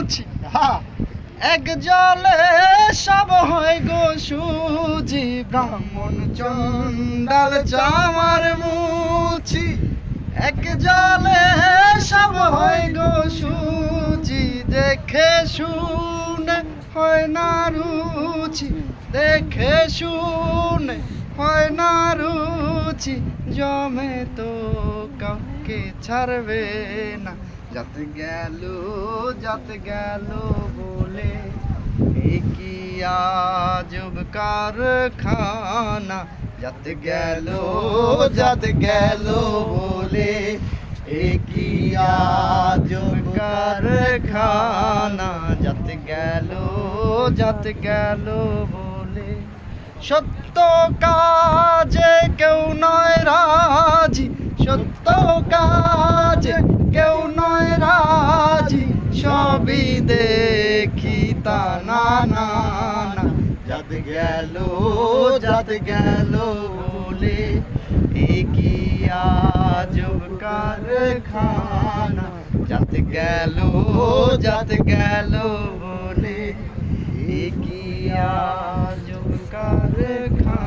মুছি এক জলে সব হয় গো সুজি ব্রাহ্মণ চন্ডাল চামার মুছি এক জলে সব হয় গো সুজি দেখে শুনে হয় না রুচি দেখে শুনে হয় না রুচি জমে তো কাউকে ছাড়বে না যাতে গেল বলে এ কি আজব কারখানা যাতে গেল বলে এ কি আজব কারখানা যাতে গেল বলে সত্য কাজে কেউ নয় রাজি সত্য কাজে কেউ নয় রাজি সবই দেখি তা না না না যাতে গেল বলে এ কি আজব কারখানা যাতে গেল বলে এ কি আজব কারখানা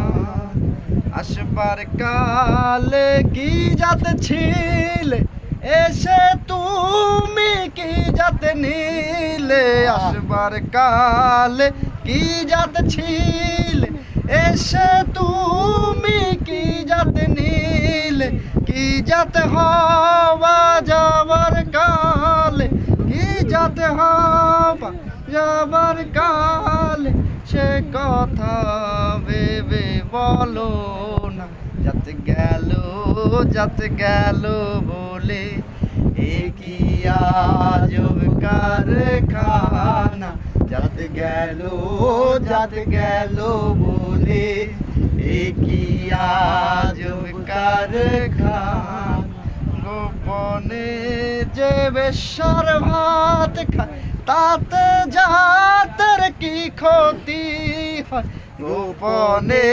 আসবার কালে কি যাতে ছিলে এসে তুমি কি যাতে নিলে আসবার কালে কি যাতে ছিলে এসে তুমি কি যাতে নিলে কি যাতে হওয়া যাবার কালে কি যাতে হওয়া যাবার কালে সে কথা ভেবে বলো না যাতে গেল বলে এ কি আজব কারখানা যাতে গেল বলে এ কি আজব কারখানা গোপনে যে বেশ্যার ভাত খায় তাতে জাতের কি ক্ষতি হয় গোপনে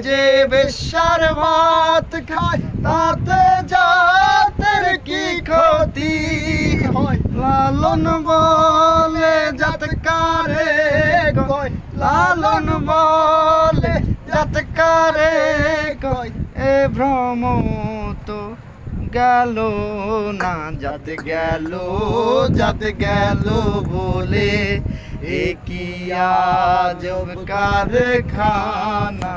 যে বেশ্যার ভাত খায় তাতে জাতের কি ক্ষতি হয় লালন বলে জাতকারে কয় লালন বলে জাতকারে কয় এ ভ্রম তো গেল না যাতে গেল বলে এ কি আজব কারখানা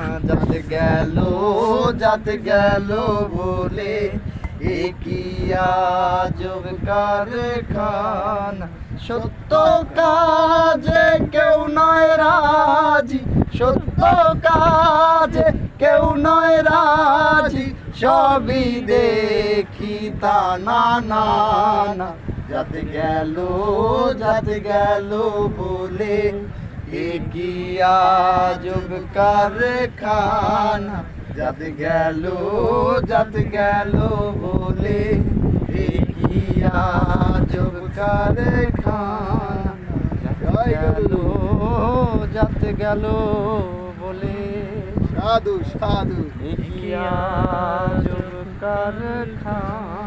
যাতে গেল বলে এ কি আজব কারখানা সত্য কাজে কেউ নয় রাজি সত্য কাজে কেউ নয় রাজি সবই দেখি তা না না না যাতে গেল বলে এ কি আজব কারখানা যাতে গেল বলে এ কি আজব কারখানা যাতে গেল বলে সাধু এ কি আজব কারখানা